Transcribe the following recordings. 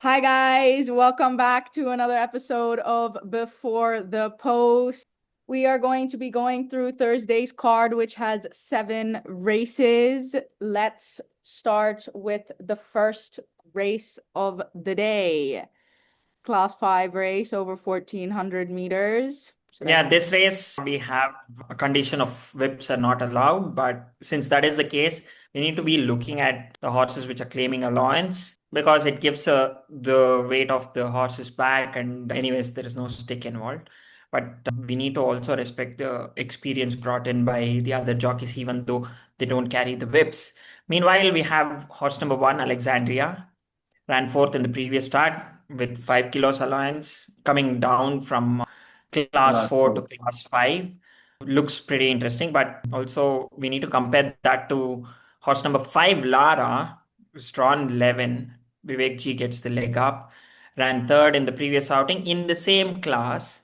Hi guys, welcome back to another episode of Before the Post. We are going to be going through Thursday's card, which has 7 races. Let's start with the first race of the day. Class 5 race over 1400 meters. Yeah, this race we have a condition of whips are not allowed, but since that is the case, we need to be looking at the horses which are claiming allowance because it gives the weight of the horse's back, and anyways, there is no stick involved. But we need to also respect the experience brought in by the other jockeys, even though they don't carry the whips. Meanwhile, we have horse number one, Alexandria, ran fourth in the previous start with 5 kilos allowance, coming down from class Class 4 to 4. class 5. Looks pretty interesting, but also we need to compare that to horse number 5, Lara, who's drawn 11. Vivek G gets the leg up, ran third in the previous outing in the same class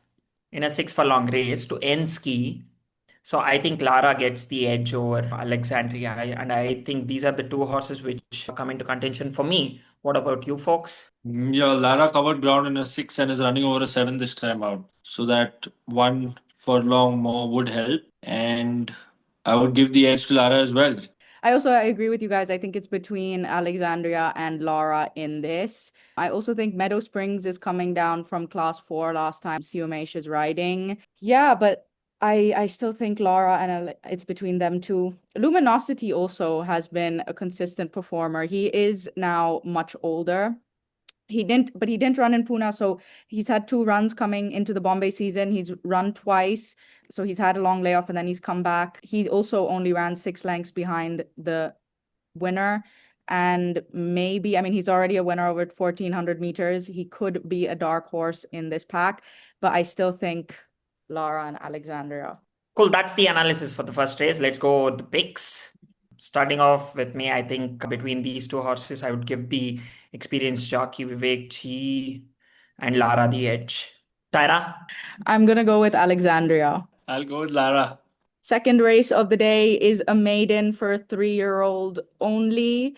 in a 6 furlong race to Enski. So I think Lara gets the edge over Alexandria, and I think these are the two horses which come into contention for me. What about you folks? Yeah, Lara covered ground in a 6 and is running over a 7 this time out. So that 1 furlong more would help. And I would give the edge to Lara as well. I agree with you guys. I think it's between Alexandria and Laura in this. I also think Meadow Springs is coming down from class 4 last time Siumesh is riding. Yeah, but I still think Laura and it's between them two. Luminosity also has been a consistent performer. He is now much older. He didn't run in Pune, so he's had 2 runs coming into the Bombay season. He's run twice, so he's had a long layoff and then he's come back. He also only ran 6 lengths behind the winner. And maybe, I mean, he's already a winner over 1400 meters. He could be a dark horse in this pack, but I still think Lara and Alexandria. Cool, that's the analysis for the first race. Let's go with the picks. Starting off with me, I think between these two horses, I would give the experienced jockey Vivek Chi and Lara the edge. Tyra? I'm gonna go with Alexandria. I'll go with Lara. Second race of the day is a maiden for 3-year-old only,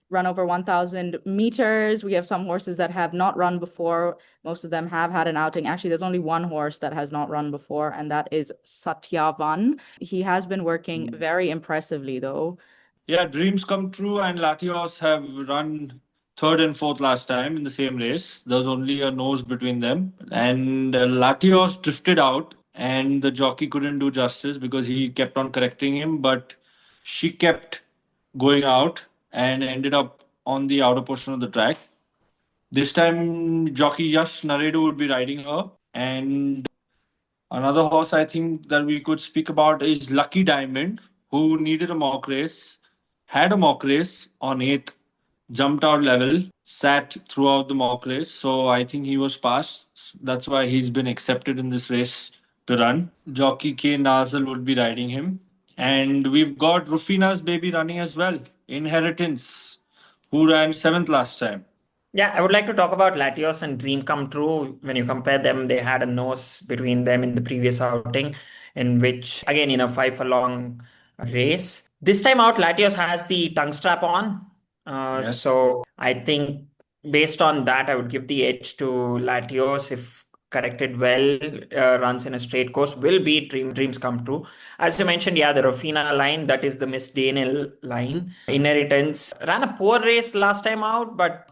run over 1,000 meters. We have some horses that have not run before. Most of them have had an outing. Actually, there's only one horse that has not run before, and that is Satyavan. He has been working very impressively, though. Yeah, dreams come true, and Latios have run third and fourth last time in the same race. There was only a nose between them, and Latios drifted out, and the jockey couldn't do justice because he kept on correcting him, but she kept going out and ended up on the outer portion of the track. This time, jockey Yash Naredu would be riding her, and another horse I think that we could speak about is Lucky Diamond, who needed a mock race, had a mock race on 8th, jumped out level, sat throughout the mock race. So I think he was passed. That's why he's been accepted in this race to run. Jockey K. Nazal would be riding him. And we've got Rufina's baby running as well, Inheritance, who ran 7th last time. Yeah, I would like to talk about Latios and Dream Come True. When you compare them, they had a nose between them in the previous outing, in which, again, in a 5 furlong race. This time out, Latios has the tongue strap on. Yes. So I think based on that, I would give the edge to Latios if corrected well, runs in a straight course, will be dreams come true. As you mentioned, yeah, the Rafina line, that is the Miss Daniel line. Inheritance ran a poor race last time out, but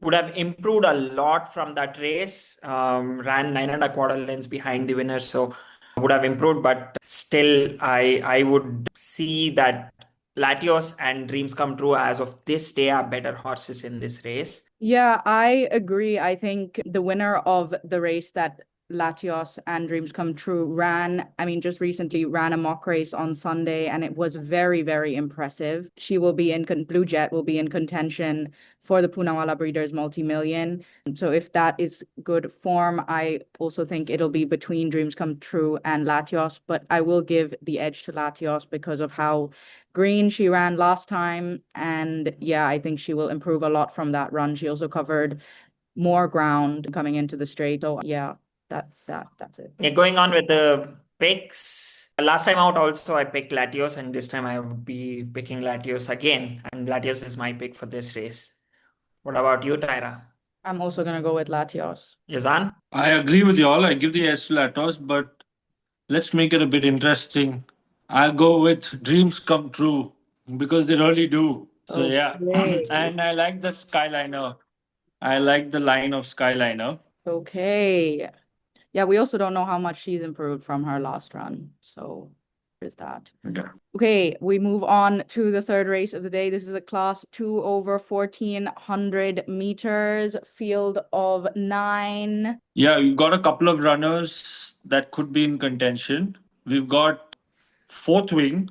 would have improved a lot from that race. Ran 9 1/4 lengths behind the winner, so would have improved. But still, I would see that Latios and Dreams Come True as of this day are better horses in this race. Yeah, I agree. I think the winner of the race that Latios and Dreams Come True ran, I mean, just recently ran a mock race on Sunday, and it was very, very impressive. She will be in Blue Jet will be in contention for the Poonawalla Breeders multi-million. So if that is good form, I also think it'll be between Dreams Come True and Latios, but I will give the edge to Latios because of how green she ran last time. And yeah, I think she will improve a lot from that run. She also covered more ground coming into the straight. So yeah, that's it. Yeah, going on with the picks. Last time out, also I picked Latios, and this time I would be picking Latios again. And Latios is my pick for this race. What about you, Tyra? I'm also gonna go with Latios. Yazan? I agree with you all. I give the edge to Latos, but let's make it a bit interesting. I'll go with dreams come true because they really do. So yeah, Okay. and I like the Skyliner. I like the line of Skyliner. Okay. Yeah, we also don't know how much she's improved from her last run. So there's that. Okay. Okay, we move on to the third race of the day. This is a class 2 over 1400 meters, field of 9. Yeah, we've got a couple of runners that could be in contention. We've got Fourth Wing,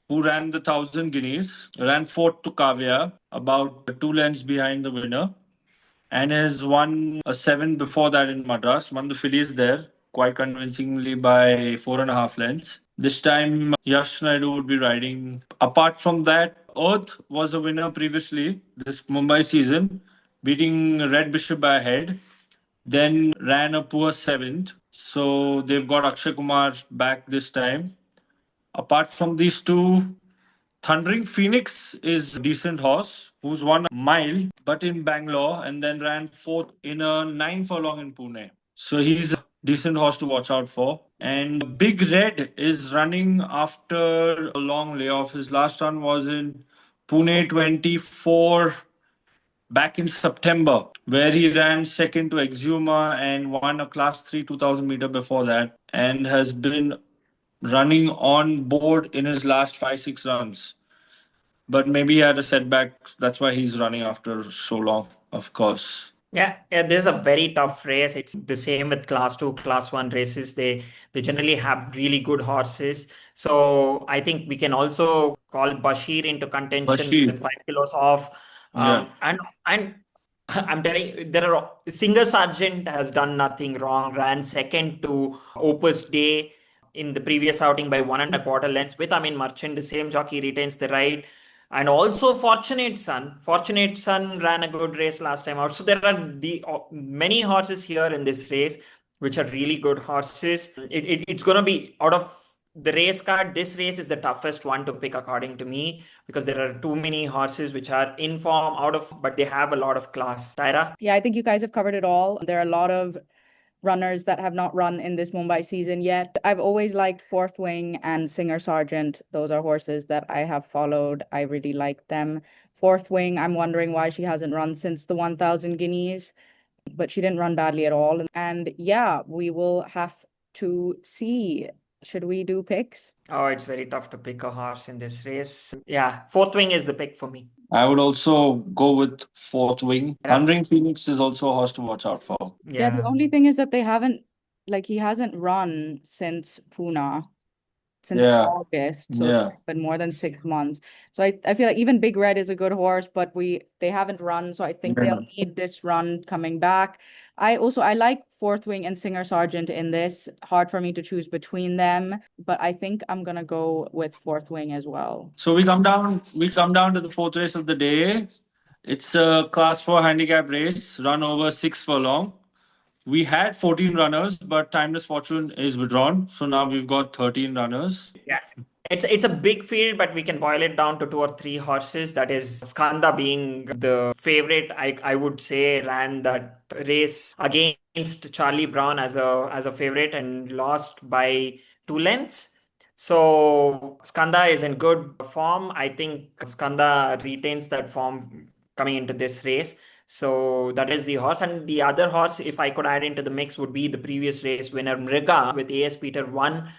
who ran the 1,000 guineas, ran fourth to Kavya, about 2 lengths behind the winner, and has won a seven before that in Madras, won the fillies there quite convincingly by 4.5 lengths. This time, Yash Naidu would be riding. Apart from that, Earth was a winner previously this Mumbai season, beating Red Bishop by a head. Then ran a poor seventh. So they've got Akshay Kumar back this time. Apart from these two, Thundering Phoenix is a decent horse who's won a mile, but in Bangalore, and then ran fourth in a 9 furlong in Pune. So he's a decent horse to watch out for. And Big Red is running after a long layoff. His last run was in Pune 24 back in September, where he ran second to Exuma and won a class 3 2,000 meter before that, and has been running on board in his last 5, 6 runs. But maybe he had a setback. That's why he's running after so long, of course. Yeah, this is a very tough race. It's the same with class two, class one races. They generally have really good horses. So I think we can also call Bashir into contention Bashir. with 5 kilos off. Yeah. And I'm telling you, there are Singer Sargent has done nothing wrong. Ran second to Opus Day in the previous outing by 1.25 lengths with Amin Merchant. The same jockey retains the right. And also Fortunate Son. Fortunate Son ran a good race last time out. So there are many horses here in this race, which are really good horses. It's going to be out of the race card. This race is the toughest one to pick, according to me, because there are too many horses which are in form, out of, but they have a lot of class. Tyra? Yeah, I think you guys have covered it all. There are a lot of runners that have not run in this Mumbai season yet. I've always liked Fourth Wing and Singer Sargent. Those are horses that I have followed. I really like them. Fourth Wing, I'm wondering why she hasn't run since the 1,000 guineas, but she didn't run badly at all. And yeah, we will have to see. Should we do picks? Oh, it's very tough to pick a horse in this race. Yeah, Fourth Wing is the pick for me. I would also go with Fourth Wing. Yeah. Thundering Phoenix is also a horse to watch out for. Yeah, the only thing is that he hasn't run since Pune, since August. So Yeah. it's been more than 6 months. So I feel like even Big Red is a good horse, but they haven't run. So I think they'll need this run coming back. I like Fourth Wing and Singer Sargent in this. Hard for me to choose between them, but I think I'm gonna go with Fourth Wing as well. So we come down to the fourth race of the day. It's a class 4 handicap race, run over 6 furlong. We had 14 runners, but Timeless Fortune is withdrawn. So now we've got 13 runners. Yeah. It's a big field, but we can boil it down to 2 or 3 horses. That is Skanda being the favorite. I would say ran that race against Charlie Brown as a favorite and lost by 2 lengths. So Skanda is in good form. I think Skanda retains that form coming into this race. So that is the horse. And the other horse, if I could add into the mix, would be the previous race winner Mriga with AS Peter, won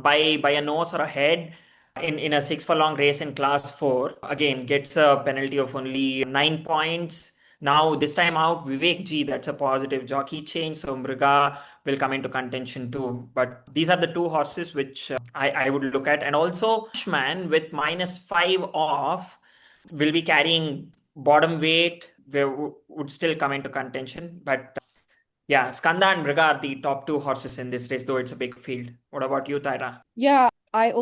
by a nose or a head in a 6 furlong race in class 4. Again, gets a penalty of only 9 points. Now this time out, Vivek G, that's a positive jockey change. So Mriga will come into contention too. But these are the two horses which I would look at. And also Ashman with -5 off will be carrying bottom weight, would still come into contention. But yeah, Skanda and Mriga are the top two horses in this race, though it's a big field. What about you, Tyra? Yeah, I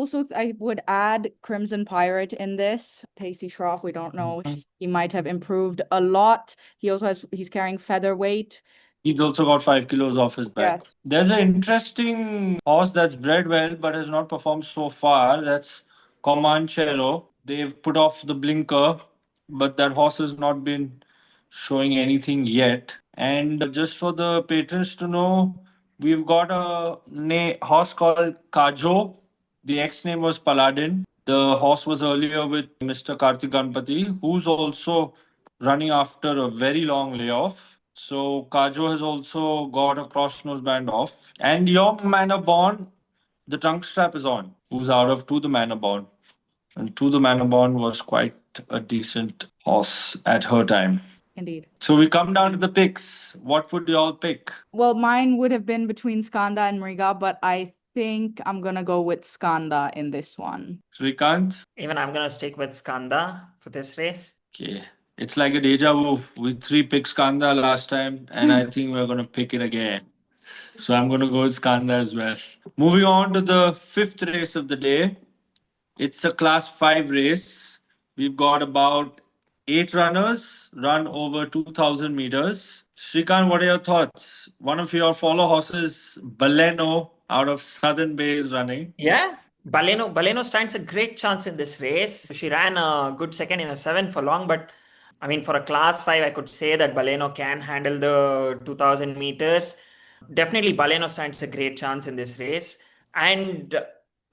would add Crimson Pirate in this. Pacey Shroff, we don't know. He might have improved a lot. He's carrying featherweight. He's also got 5 kilos off his back. Yes. There's an interesting horse that's bred well but has not performed so far. That's Comanchero. They've put off the blinker, but that horse has not been showing anything yet. And just for the patrons to know, we've got a horse called Kajo. The ex name was Paladin. The horse was earlier with Mr. Karthik Ganpati, who's also running after a very long layoff. So Kajo has also got a cross nose band off. And your manor born, the trunk strap is on, who's out of To the Manor Born. And To the Manor Born was quite a decent horse at her time. Indeed. So we come down to the picks. What would you all pick? Well, mine would have been between Skanda and Mriga, but I think I'm gonna go with Skanda in this one. Srikant? Even I'm gonna stick with Skanda for this race. Okay. It's like a deja vu. We three picked Skanda last time, and I think we're going to pick it again. So I'm going to go with Skanda as well. Moving on to the fifth race of the day. It's a class 5 race. We've got about 8 runners, run over 2,000 meters. Shrikant, what are your thoughts? One of your follow horses, Baleno, out of Southern Bay, is running. Yeah, Baleno stands a great chance in this race. She ran a good second in a 7 for long, but I mean, for a class 5, I could say that Baleno can handle the 2000 meters. Definitely, Baleno stands a great chance in this race. And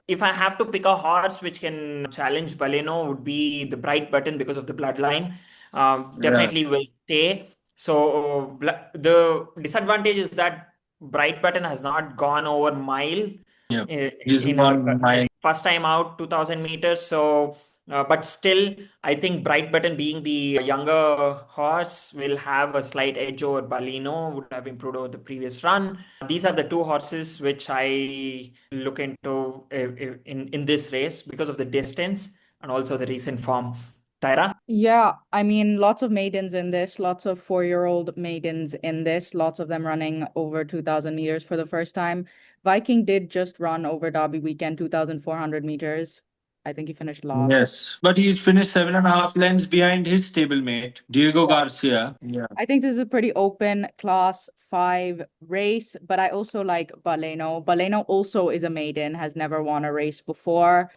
if I have to pick a horse which can challenge Baleno, would be the Bright Button because of the bloodline. Definitely will stay. So the disadvantage is that Bright Button has not gone over mile Yeah. He's in her on my first time out 2000 meters. So, but still, I think Bright Button being the younger horse will have a slight edge over Balino, would have improved over the previous run. These are the two horses which I look into in this race because of the distance and also the recent form. Tyra? Yeah, I mean, lots of maidens in this, lots of 4-year-old maidens in this, lots of them running over 2,000 meters for the first time. Viking did just run over Derby weekend, 2,400 meters. I think he finished last. Yes, but he's finished 7.5 lengths behind his stablemate, Diego Garcia. Yeah. I think this is a pretty open class 5 race, but I also like Baleno. Baleno also is a maiden, has never won a race before.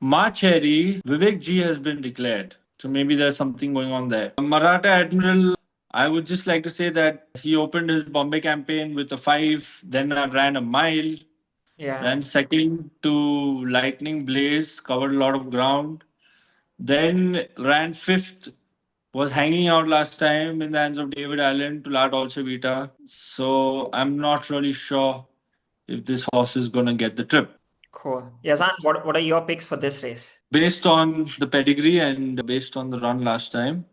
Marcheri, Vivek G has been declared. So maybe there's something going on there. Maratha Admiral, I would just like to say that he opened his Bombay campaign with a 5, then ran a mile, Yeah. ran second to Lightning Blaze, covered a lot of ground, then ran 5th, was hanging out last time in the hands of David Allen to La Dolce Vita. So I'm not really sure if this horse is going to get the trip. Cool. Yazan, what are your picks for this race? Based on the pedigree and based on the run last time,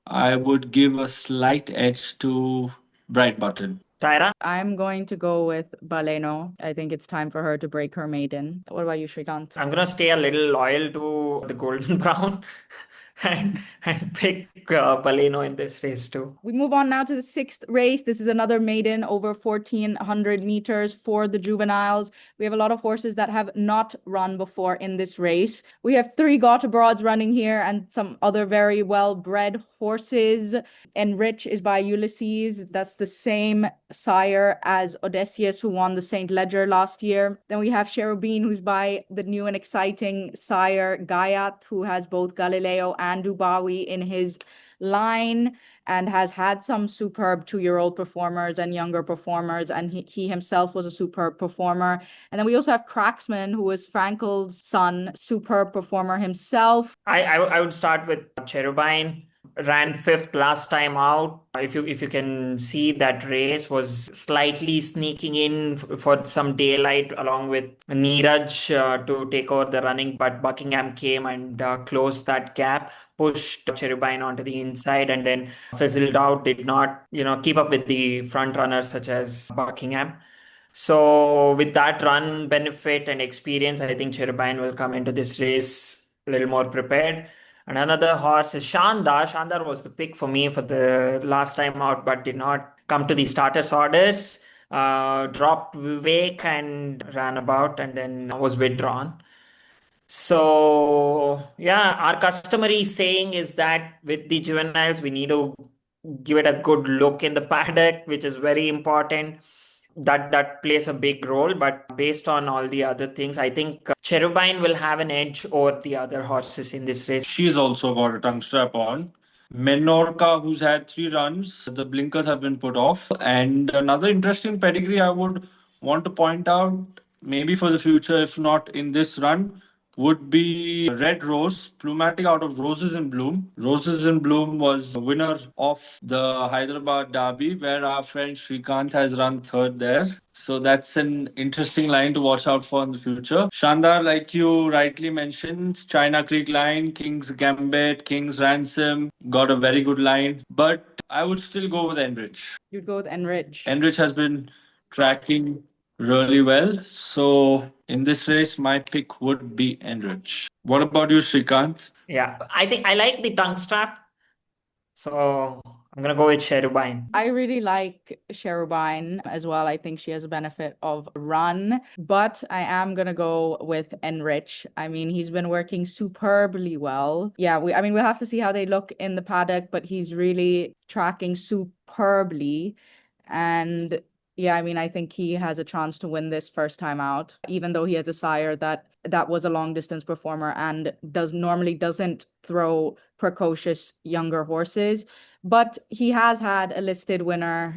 I would give a slight edge to Bright Button. Tyra? I'm going to go with Baleno. I think it's time for her to break her maiden. What about you, Shrikant? I'm gonna stay a little loyal to the Golden Brown and pick Baleno in this race too. We move on now to the 6th race. This is another maiden over 1,400 meters for the juveniles. We have a lot of horses that have not run before in this race. We have 3 Gotha Broads running here and some other very well-bred horses. Enrich is by Ulysses. That's the same sire as Odysseus, who won the St. Leger last year. Then we have Cherubin, who's by the new and exciting sire Gaiat, who has both Galileo and Dubawi in his line and has had some superb 2-year-old performers and younger performers, and he himself was a superb performer. And then we also have Cracksman, who is Frankel's son, superb performer himself. I would start with Cherubine. Ran 5th last time out. If you can see, that race was slightly sneaking in for some daylight along with Neeraj to take over the running, but Buckingham came and closed that gap, pushed Cherubine onto the inside, and then fizzled out. Did not keep up with the front runners such as Buckingham. So with that run benefit and experience, I think Cherubine will come into this race a little more prepared. And another horse is Shandar. Shandar was the pick for me for the last time out, but did not come to the starters orders. Dropped Vivek and ran about and then was withdrawn. So yeah, our customary saying is that with the juveniles, we need to give it a good look in the paddock, which is very important. That plays a big role, but based on all the other things, I think Cherubine will have an edge over the other horses in this race. She's also got a tongue strap on. Menorca, who's had 3 runs. The blinkers have been put off. And another interesting pedigree I would want to point out, maybe for the future, if not in this run, would be Red Rose, Plumatic out of Roses in Bloom. Roses in Bloom was the winner of the Hyderabad Derby, where our friend Shrikant has run third there. So that's an interesting line to watch out for in the future. Shandar, like you rightly mentioned, China Creek line, King's Gambit, King's Ransom, got a very good line. But I would still go with Enrich. You'd go with Enrich. Enrich has been tracking really well. So in this race, my pick would be Enrich. What about you, Shrikant? Yeah, I think I like the tongue strap. So I'm gonna go with Cherubine. I really like Cherubine as well. I think she has a benefit of run, but I am gonna go with Enrich. I mean, he's been working superbly well. Yeah, we'll have to see how they look in the paddock, but he's really tracking superbly. And yeah, I mean, I think he has a chance to win this first time out, even though he has a sire that was a long distance performer and doesn't throw precocious younger horses. But he has had a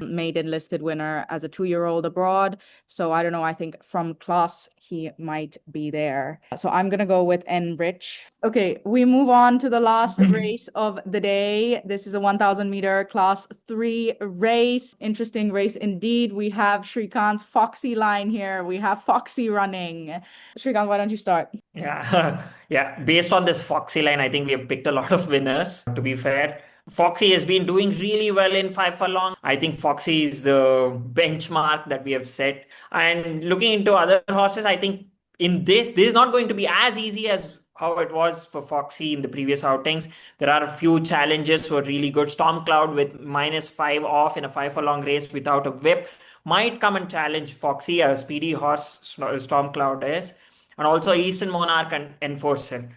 maiden listed winner as a 2-year-old abroad. So I don't know. I think from class, he might be there. So I'm going to go with Enrich. Okay, we move on to the last race of the day. This is a 1,000 meter class 3 race. Interesting race indeed. We have Shrikant's Foxy line here. We have Foxy running. Shrikant, why don't you start? Yeah, yeah. Based on this Foxy line, I think we have picked a lot of winners, to be fair. Foxy has been doing really well in 5 furlong. I think Foxy is the benchmark that we have set. And looking into other horses, I think this is not going to be as easy as how it was for Foxy in the previous outings. There are a few challenges who are really good. Stormcloud with -5 off in a 5 furlong race without a whip might come and challenge Foxy, a speedy horse Stormcloud is. And also Eastern Monarch and Enforcer.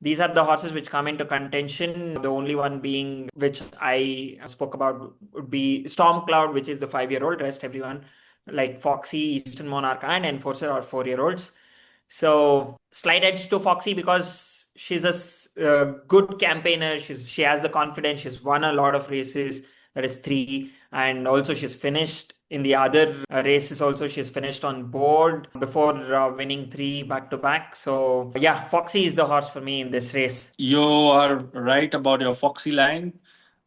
These are the horses which come into contention. The only one being which I spoke about would be Stormcloud, which is the 5-year-old. Rest everyone like Foxy, Eastern Monarch, and Enforcer are 4-year-olds. So slight edge to Foxy because she's a good campaigner. She has the confidence. She's won a lot of races. That is 3, and also she's finished in the other races. Also, she's finished on board before winning 3 back to back. So yeah, Foxy is the horse for me in this race. You are right about your Foxy line,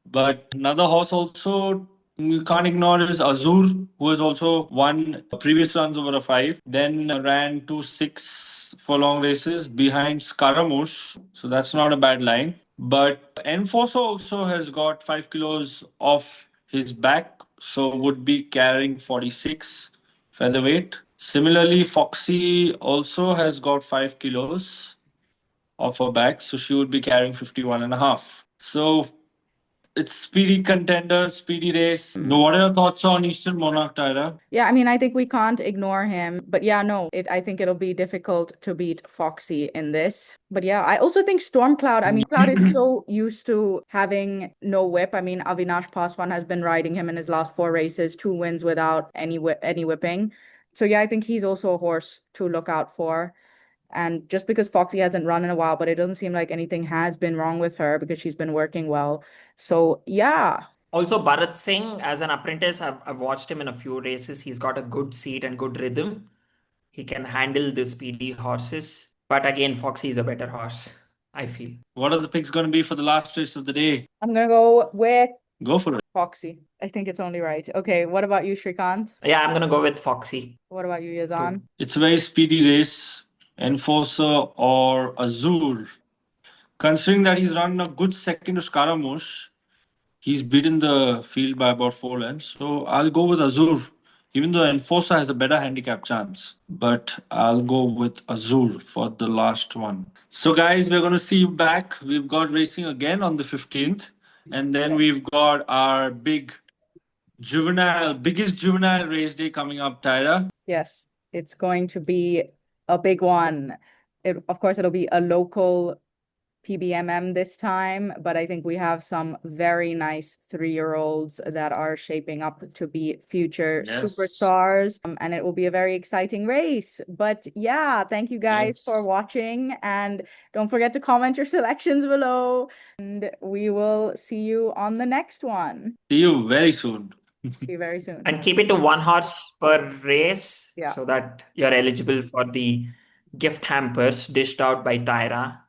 but another horse also you can't ignore is Azur, who has also won previous runs over a 5, then ran 2 6 furlong races behind Scaramouche. So that's not a bad line. But Enforcer also has got 5 kilos off his back, so would be carrying 46 featherweight. Similarly, Foxy also has got 5 kilos off her back, so she would be carrying 51.5. So it's speedy contender, speedy race. No, what are your thoughts on Eastern Monarch, Tyra? Yeah, I mean, I think we can't ignore him. But yeah, no, I think it'll be difficult to beat Foxy in this. But yeah, I also think Stormcloud, I mean, Cloud is so used to having no whip. I mean, Avinash Paswan has been riding him in his last 4 races, 2 wins without any whipping. So yeah, I think he's also a horse to look out for. And just because Foxy hasn't run in a while, but it doesn't seem like anything has been wrong with her because she's been working well. So yeah. Also, Bharat Singh, as an apprentice, I've watched him in a few races. He's got a good seat and good rhythm. He can handle the speedy horses. But again, Foxy is a better horse, I feel. What are the picks going to be for the last race of the day? I'm going to go with Go for it. Foxy. I think it's only right. Okay, what about you, Shrikant? Yeah, I'm going to go with Foxy. What about you, Yazan? It's a very speedy race. Enforcer or Azur. Considering that he's run a good second to Scaramouche, he's beaten the field by about 4 lengths. So I'll go with Azur, even though Enforcer has a better handicap chance. But I'll go with Azur for the last one. So guys, we're going to see you back. We've got racing again on the 15th. And then we've got our biggest juvenile race day coming up, Tyra. Yes, it's going to be a big one. Of course, it'll be a local PBMM this time, but I think we have some very nice 3-year-olds that are shaping up to be future superstars, and it will be a very exciting race. But yeah, thank you guys for watching, and don't forget to comment your selections below, and we will see you on the next one. See you very soon. See you very soon. And keep it to 1 horse per race Yeah. so that you're eligible for the gift hampers dished out by Tyra.